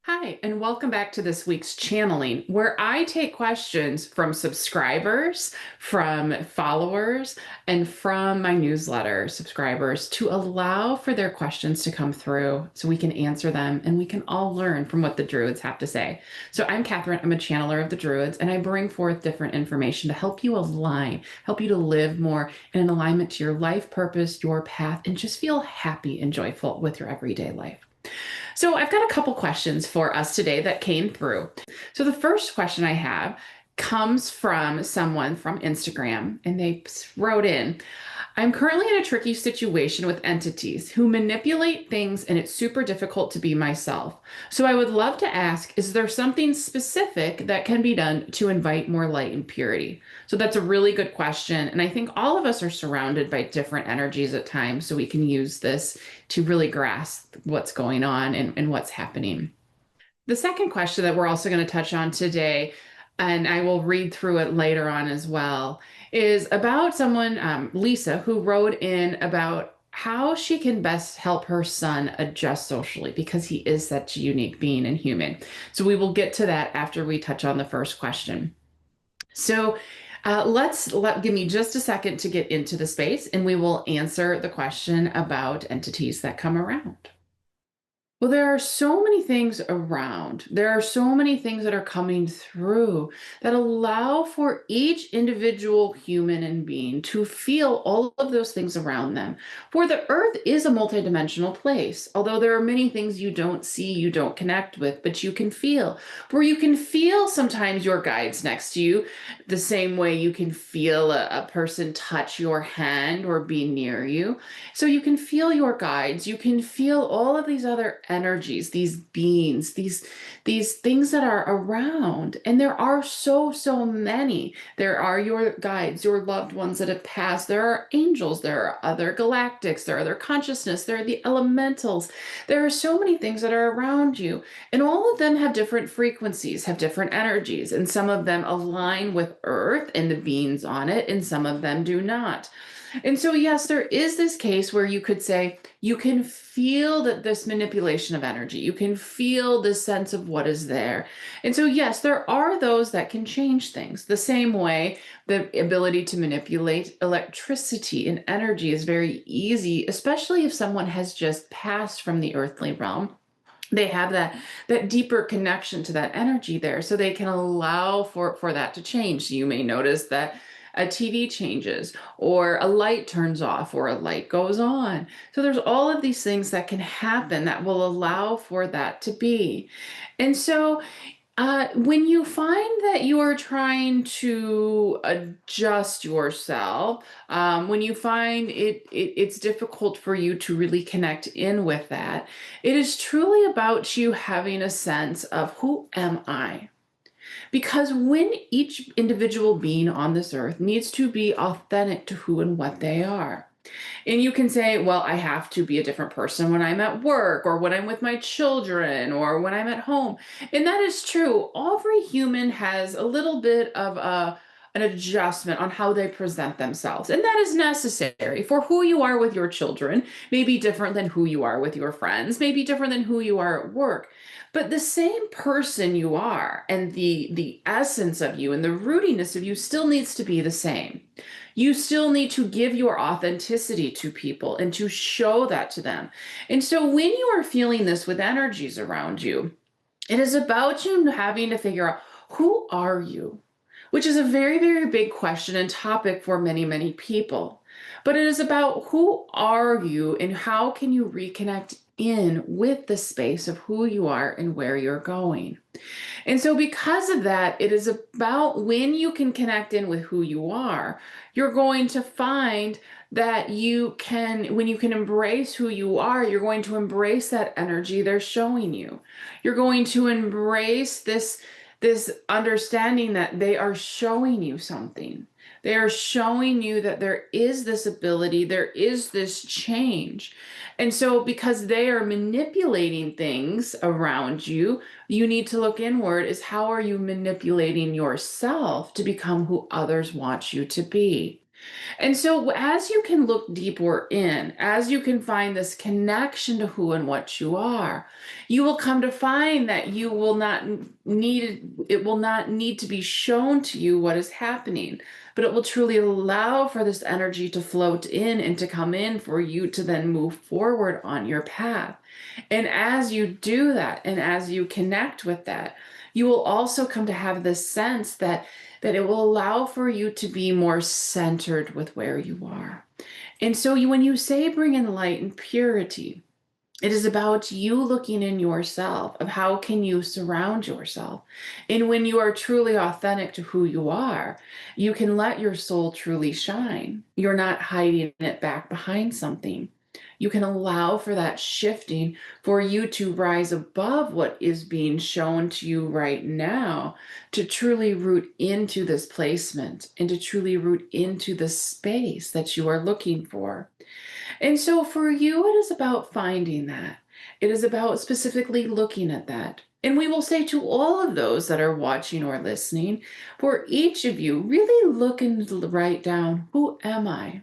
Hi, and welcome back to this week's channeling, where I take questions from subscribers, from followers, and from my newsletter subscribers to allow for their questions to come through so we can answer them and we can all learn from what the Druids have to say. So I'm Katherine, I'm a channeler of the Druids, and I bring forth different information to help you align, help you to live more in alignment to your life purpose, your path, and just feel happy and joyful with your everyday life. So I've got a couple questions for us today that came through. So the first question I have comes from someone from Instagram, and they wrote in, I'm currently in a tricky situation with entities who manipulate things, and it's super difficult to be myself. So I would love to ask, is there something specific that can be done to invite more light and purity? So that's a really good question. And I think all of us are surrounded by different energies at times, so we can use this to really grasp what's going on and what's happening. The second question that we're also going to touch on today, and I will read through it later on as well, is about someone, Lisa, who wrote in about how she can best help her son adjust socially because he is such a unique being and human. So we will get to that after we touch on the first question. So give me just a second to get into the space and we will answer the question about entities that come around. Well, there are so many things around. There are so many things that are coming through that allow for each individual human and being to feel all of those things around them. For the earth is a multidimensional place, although there are many things you don't see, you don't connect with, but you can feel. Where you can feel sometimes your guides next to you, the same way you can feel a person touch your hand or be near you. So you can feel your guides, you can feel all of these other energies, these beings, these things that are around. And there are so many. There are your guides, your loved ones that have passed. There are angels, there are other galactics, there are other consciousness, there are the elementals. There are so many things that are around you. And all of them have different frequencies, have different energies. And some of them align with Earth and the beings on it, and some of them do not. And so, yes, there is this case where you could say you can feel that this manipulation of energy, you can feel this sense of what is there. And so, yes, there are those that can change things. The same way the ability to manipulate electricity and energy is very easy, especially if someone has just passed from the earthly realm. They have that deeper connection to that energy there, so they can allow for that to change. So you may notice that a TV changes, or a light turns off, or a light goes on. So there's all of these things that can happen that will allow for that to be. And so when you find that you are trying to adjust yourself, when you find it's difficult for you to really connect in with that, it is truly about you having a sense of who am I? Because when each individual being on this earth needs to be authentic to who and what they are. And you can say, well, I have to be a different person when I'm at work or when I'm with my children or when I'm at home. And that is true. Every human has a little bit of an adjustment on how they present themselves. And that is necessary. For who you are with your children may be different than who you are with your friends, may be different than who you are at work. But the same person you are and the essence of you and the rootiness of you still needs to be the same. You still need to give your authenticity to people and to show that to them. And so when you are feeling this with energies around you, it is about you having to figure out, who are you? Which is a very big question and topic for many people. But it is about who are you and how can you reconnect in with the space of who you are and where you're going. And so, because of that, it is about when you can connect in with who you are, you're going to find that when you can embrace who you are, you're going to embrace that energy they're showing you. You're going to embrace this understanding that they are showing you something. They are showing you that there is this ability, there is this change. And so, because they are manipulating things around you, you need to look inward is how are you manipulating yourself to become who others want you to be? And so, as you can look deeper in, as you can find this connection to who and what you are, you will come to find that you will not need it will not need to be shown to you what is happening, but it will truly allow for this energy to float in and to come in for you to then move forward on your path. And as you do that, and as you connect with that, you will also come to have this sense that it will allow for you to be more centered with where you are. And so when you say bring in light and purity, it is about you looking in yourself of how can you surround yourself. And when you are truly authentic to who you are, you can let your soul truly shine. You're not hiding it back behind something. You can allow for that shifting for you to rise above what is being shown to you right now, to truly root into this placement and to truly root into the space that you are looking for. And so for you, it is about finding that. It is about specifically looking at that. And we will say to all of those that are watching or listening, for each of you, really look and write down, who am I?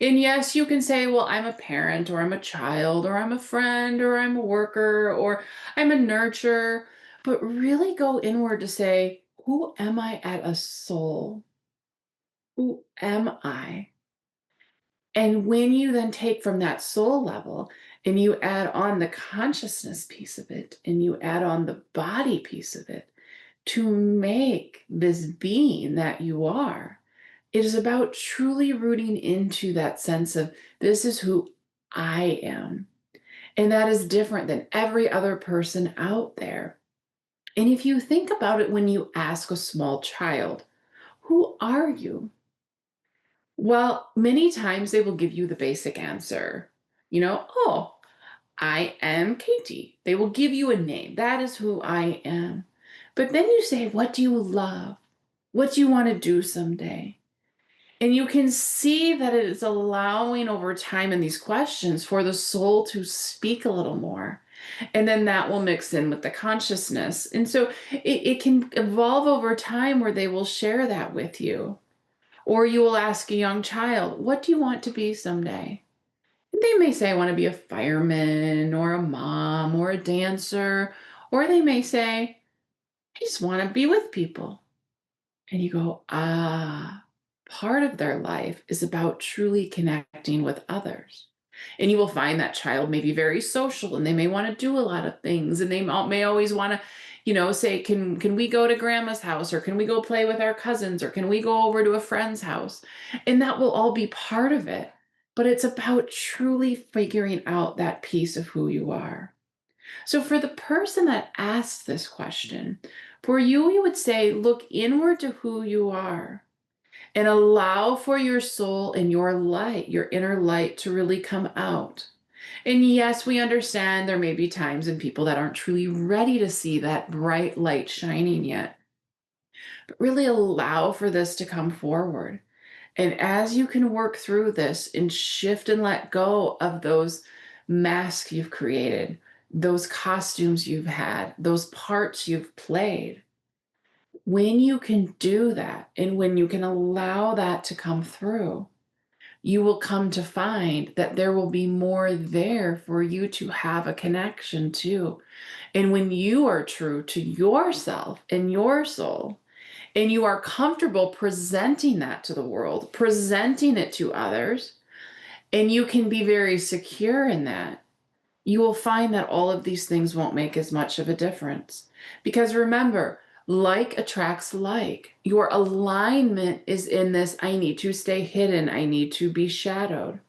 And yes, you can say, well, I'm a parent, or I'm a child, or I'm a friend, or I'm a worker, or I'm a nurturer. But really go inward to say, who am I at a soul? Who am I? And when you then take from that soul level and you add on the consciousness piece of it and you add on the body piece of it to make this being that you are, it is about truly rooting into that sense of this is who I am. And that is different than every other person out there. And if you think about it, when you ask a small child, who are you? Well, many times they will give you the basic answer. Oh, I am Katie. They will give you a name. That is who I am. But then you say, what do you love? What do you want to do someday? And you can see that it is allowing over time in these questions for the soul to speak a little more. And then that will mix in with the consciousness. And so it can evolve over time where they will share that with you. Or you will ask a young child, what do you want to be someday? And they may say, I want to be a fireman or a mom or a dancer. Or they may say, I just want to be with people. And you go, part of their life is about truly connecting with others. And you will find that child may be very social and they may want to do a lot of things. And they may always want to, say, can we go to grandma's house, or can we go play with our cousins, or can we go over to a friend's house? And that will all be part of it. But it's about truly figuring out that piece of who you are. So for the person that asked this question, for you, we would say, look inward to who you are and allow for your soul and your light, your inner light, to really come out. And yes, we understand there may be times in people that aren't truly ready to see that bright light shining yet, but really allow for this to come forward. And as you can work through this and shift and let go of those masks you've created, those costumes you've had, those parts you've played, when you can do that and when you can allow that to come through, you will come to find that there will be more there for you to have a connection to. And when you are true to yourself and your soul, and you are comfortable presenting that to the world, presenting it to others, and you can be very secure in that, you will find that all of these things won't make as much of a difference. Because remember, like attracts like. Your alignment is in this, I need to stay hidden, I need to be shadowed.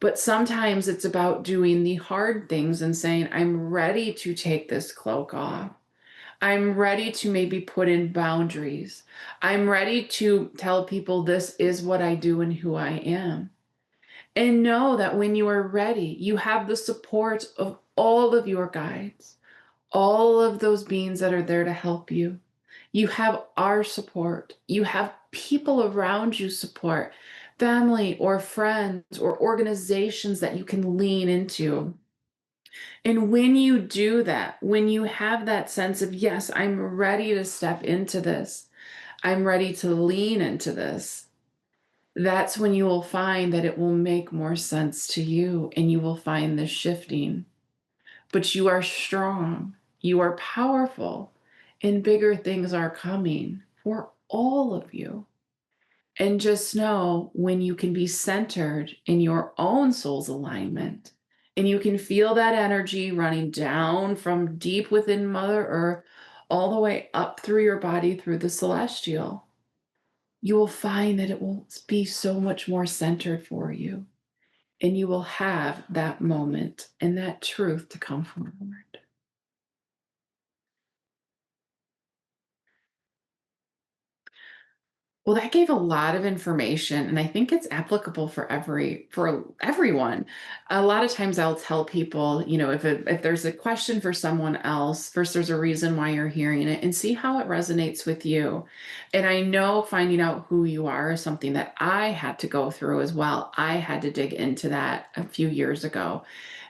But sometimes it's about doing the hard things and saying, I'm ready to take this cloak off. I'm ready to maybe put in boundaries. I'm ready to tell people this is what I do and who I am. And know that when you are ready, you have the support of all of your guides, all of those beings that are there to help you. You have our support. You have people around you support, family or friends or organizations that you can lean into. And when you do that, when you have that sense of, yes, I'm ready to step into this, I'm ready to lean into this, that's when you will find that it will make more sense to you and you will find this shifting. But you are strong, you are powerful, and bigger things are coming for all of you. And just know when you can be centered in your own soul's alignment and you can feel that energy running down from deep within Mother Earth all the way up through your body, through the celestial, you will find that it will be so much more centered for you. And you will have that moment and that truth to come forward. Well, that gave a lot of information, and I think it's applicable for everyone. A lot of times I'll tell people, if there's a question for someone else, first there's a reason why you're hearing it and see how it resonates with you. And I know finding out who you are is something that I had to go through as well. I had to dig into that a few years ago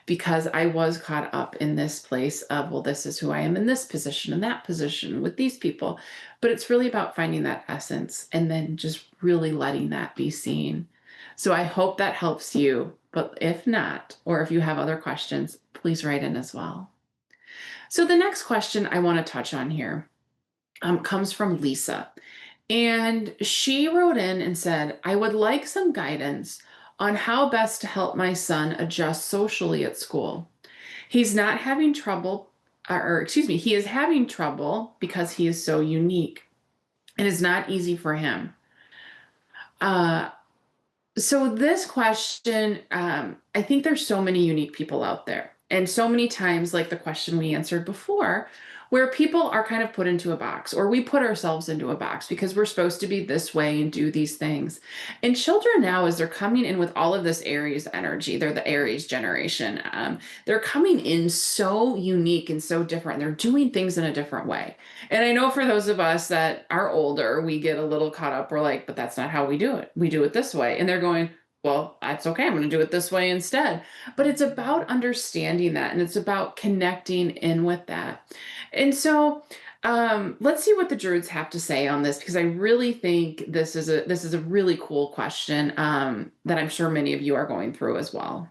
because I was caught up in this place of, well, this is who I am in this position and that position with these people. But it's really about finding that essence and then just really letting that be seen. So I hope that helps you. But if not, or if you have other questions, please write in as well. So the next question I want to touch on here comes from Lisa. And she wrote in and said, I would like some guidance on how best to help my son adjust socially at school. He's not having trouble, or excuse me, he is having trouble because he is so unique and it's not easy for him. Uh, so this question, I think there's so many unique people out there, and so many times, like the question we answered before, where people are kind of put into a box, or we put ourselves into a box because we're supposed to be this way and do these things. And children now, as they're coming in with all of this Aries energy, they're the Aries generation. They're coming in so unique and so different. They're doing things in a different way. And I know for those of us that are older, we get a little caught up. We're like, but that's not how we do it. We do it this way. And they're going, well, that's okay. I'm going to do it this way instead. But it's about understanding that, and it's about connecting in with that. And so let's see what the Druids have to say on this, because I really think this is a really cool question that I'm sure many of you are going through as well.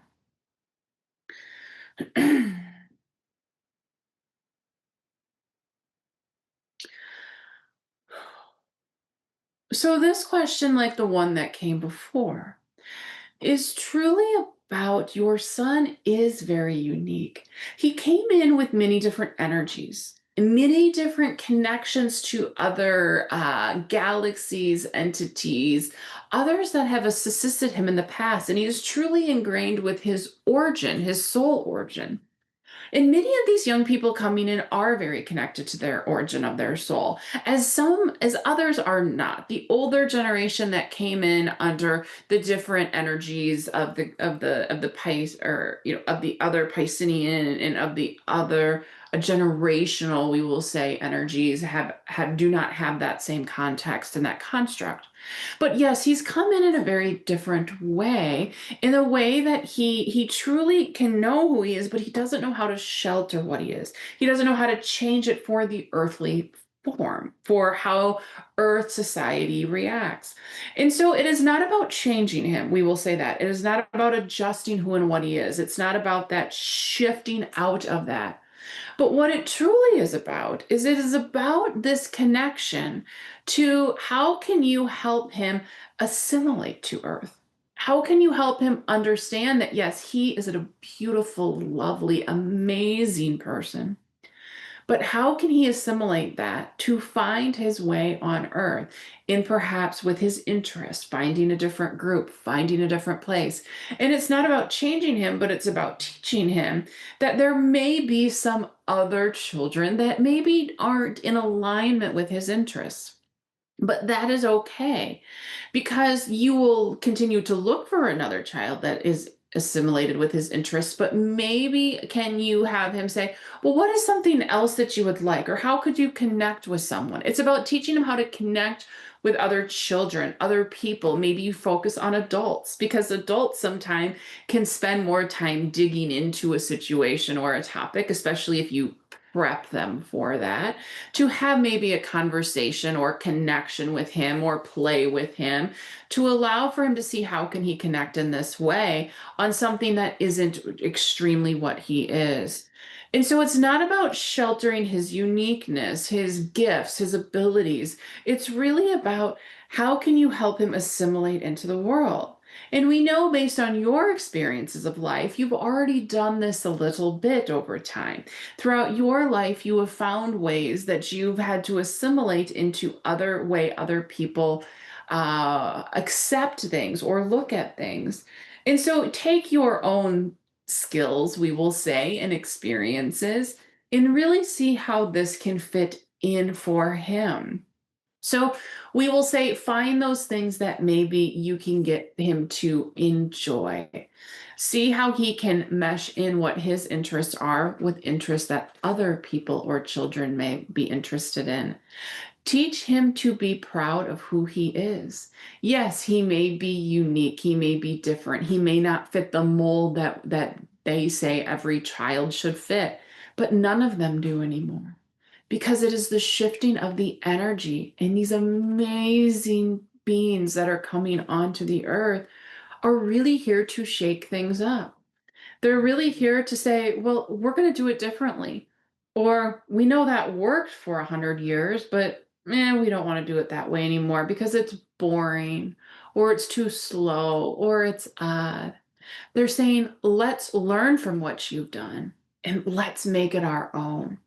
So this question, like the one that came before, is truly about your son is very unique. He came in with many different energies, many different connections to other galaxies, entities, others that have assisted him in the past. And he is truly ingrained with his origin, his soul origin. And many of these young people coming in are very connected to their origin of their soul, as others are not. The older generation that came in under the different energies of the Pis, or of the other Piscean and of the other generational, we will say, energies do not have that same context and that construct. But yes, he's come in a very different way, in a way that he truly can know who he is, but he doesn't know how to shelter what he is. He doesn't know how to change it for the earthly form, for how earth society reacts. And so it is not about changing him. We will say that. It is not about adjusting who and what he is. It's not about that shifting out of that. But what it truly is about is it is about this connection to how can you help him assimilate to Earth? How can you help him understand that, yes, he is a beautiful, lovely, amazing person, but how can he assimilate that to find his way on Earth, in perhaps with his interest, finding a different group, finding a different place? And it's not about changing him, but it's about teaching him that there may be some other children that maybe aren't in alignment with his interests. But that is okay, because you will continue to look for another child that is assimilated with his interests. But maybe can you have him say, well, what is something else that you would like? Or how could you connect with someone? It's about teaching him how to connect with other children, other people. Maybe you focus on adults, because adults sometimes can spend more time digging into a situation or a topic, especially if you prep them for that, to have maybe a conversation or connection with him or play with him, to allow for him to see how can he connect in this way on something that isn't extremely what he is. And so it's not about sheltering his uniqueness, his gifts, his abilities. It's really about how can you help him assimilate into the world? And we know based on your experiences of life, you've already done this a little bit over time. Throughout your life, you have found ways that you've had to assimilate into other way other people accept things or look at things. And so take your own skills, we will say, and experiences, and really see how this can fit in for him. So we will say, find those things that maybe you can get him to enjoy. See how he can mesh in what his interests are with interests that other people or children may be interested in. Teach him to be proud of who he is. Yes, he may be unique. He may be different. He may not fit the mold that they say every child should fit, but none of them do anymore, because it is the shifting of the energy, and these amazing beings that are coming onto the earth are really here to shake things up. They're really here to say, well, we're going to do it differently. Or we know that worked for 100 years, but we don't want to do it that way anymore because it's boring, or it's too slow, or it's odd. They're saying, let's learn from what you've done and let's make it our own.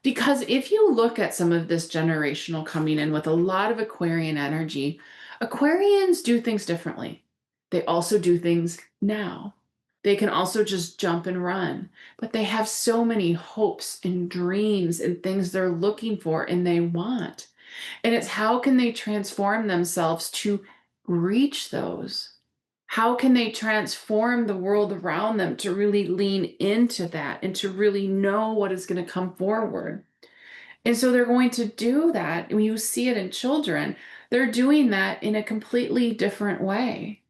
Because if you look at some of this generational coming in with a lot of Aquarian energy, Aquarians do things differently. They also do things now. They can also just jump and run, but they have so many hopes and dreams and things they're looking for and they want. And it's how can they transform themselves to reach those? How can they transform the world around them to really lean into that and to really know what is going to come forward? And so they're going to do that. When you see it in children, they're doing that in a completely different way.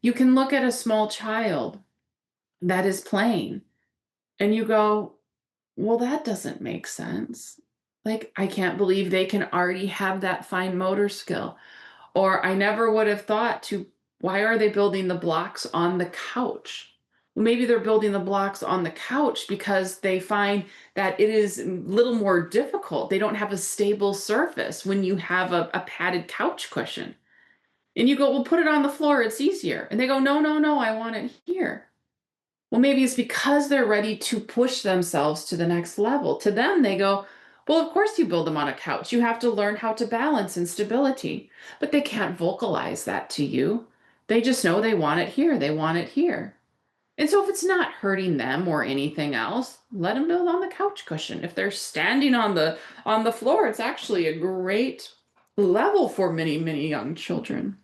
You can look at a small child that is playing and you go, well, that doesn't make sense. Like, I can't believe they can already have that fine motor skill. Or I never would have thought to, why are they building the blocks on the couch? Well, maybe they're building the blocks on the couch because they find that it is a little more difficult. They don't have a stable surface when you have a padded couch cushion. And you go, well, put it on the floor, it's easier. And they go, no, no, no, I want it here. Well, maybe it's because they're ready to push themselves to the next level. To them, they go, well, of course you build them on a couch. You have to learn how to balance and stability. But they can't vocalize that to you. They just know they want it here. They want it here. And so if it's not hurting them or anything else, let them build on the couch cushion. If they're standing on the floor, it's actually a great level for many, many young children.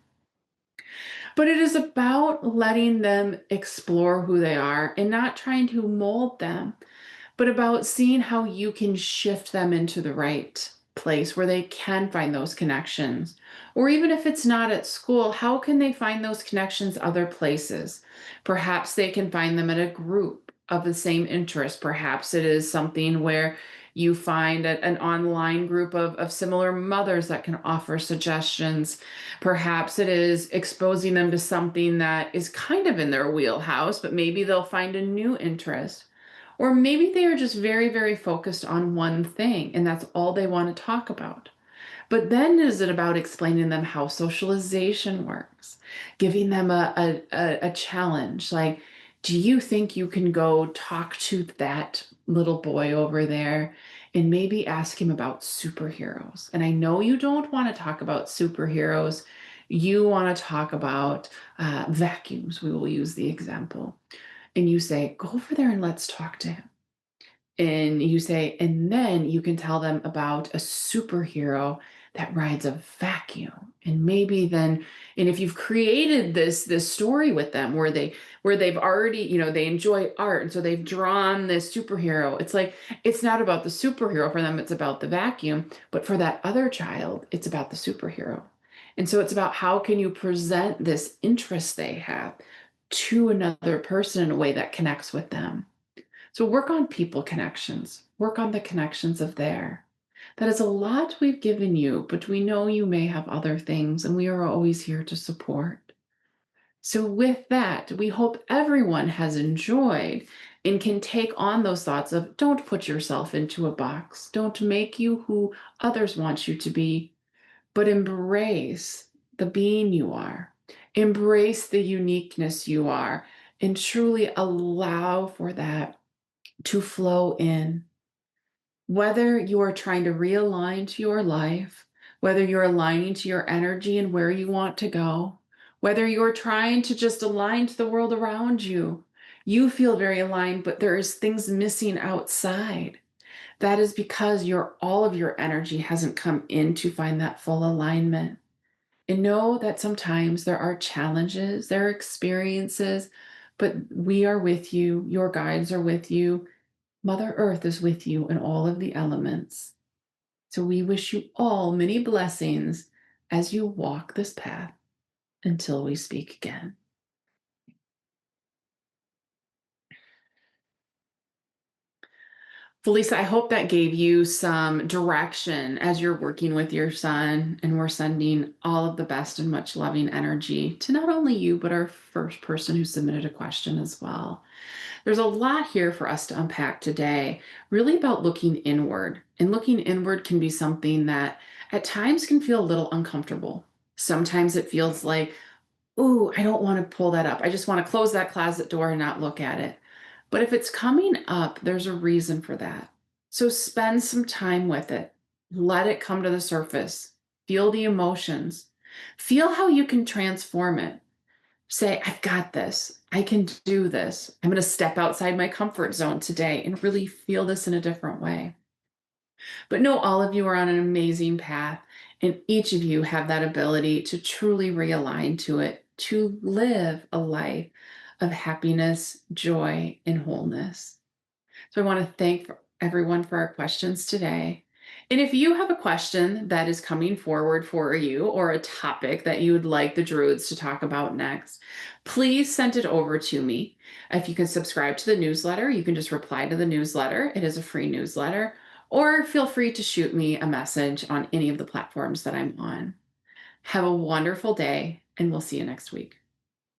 But it is about letting them explore who they are and not trying to mold them, but about seeing how you can shift them into the right place where they can find those connections. Or even if it's not at school, how can they find those connections other places? Perhaps they can find them at a group of the same interest. Perhaps it is something where you find an online group of similar mothers that can offer suggestions. Perhaps it is exposing them to something that is kind of in their wheelhouse, but maybe they'll find a new interest. Or maybe they are just very, very focused on one thing and that's all they want to talk about. But then is it about explaining them how socialization works, giving them a challenge like, do you think you can go talk to that little boy over there and maybe ask him about superheroes? And I know you don't want to talk about superheroes. You want to talk about vacuums. We will use the example. And you say, go over there and let's talk to him. And you say, and then you can tell them about a superhero that rides a vacuum. And maybe then, and if you've created this story with them where they've already, they enjoy art, and so they've drawn this superhero, it's like it's not about the superhero for them, it's about the vacuum. But for that other child, it's about the superhero. And so it's about how can you present this interest they have to another person in a way that connects with them. So work on people connections, work on the connections of there. That is a lot we've given you, but we know you may have other things, and we are always here to support. So, with that, we hope everyone has enjoyed and can take on those thoughts of don't put yourself into a box, don't make you who others want you to be, but embrace the being you are, embrace the uniqueness you are, and truly allow for that to flow in. Whether you are trying to realign to your life, whether you're aligning to your energy and where you want to go, whether you're trying to just align to the world around you, you feel very aligned, but there is things missing outside. That is because all of your energy hasn't come in to find that full alignment. And know that sometimes there are challenges, there are experiences, but we are with you, your guides are with you, Mother Earth is with you in all of the elements. So we wish you all many blessings as you walk this path until we speak again. Felisa, I hope that gave you some direction as you're working with your son, and we're sending all of the best and much loving energy to not only you, but our first person who submitted a question as well. There's a lot here for us to unpack today, really about looking inward. And looking inward can be something that at times can feel a little uncomfortable. Sometimes it feels like, ooh, I don't want to pull that up. I just want to close that closet door and not look at it. But if it's coming up, there's a reason for that. So spend some time with it. Let it come to the surface. Feel the emotions. Feel how you can transform it. Say, I've got this. I can do this. I'm going to step outside my comfort zone today and really feel this in a different way. But know all of you are on an amazing path, and each of you have that ability to truly realign to it, to live a life of happiness, joy, and wholeness. So I want to thank everyone for our questions today. And if you have a question that is coming forward for you or a topic that you would like the Druids to talk about next, please send it over to me. If you can subscribe to the newsletter, you can just reply to the newsletter. It is a free newsletter. Or feel free to shoot me a message on any of the platforms that I'm on. Have a wonderful day, and we'll see you next week.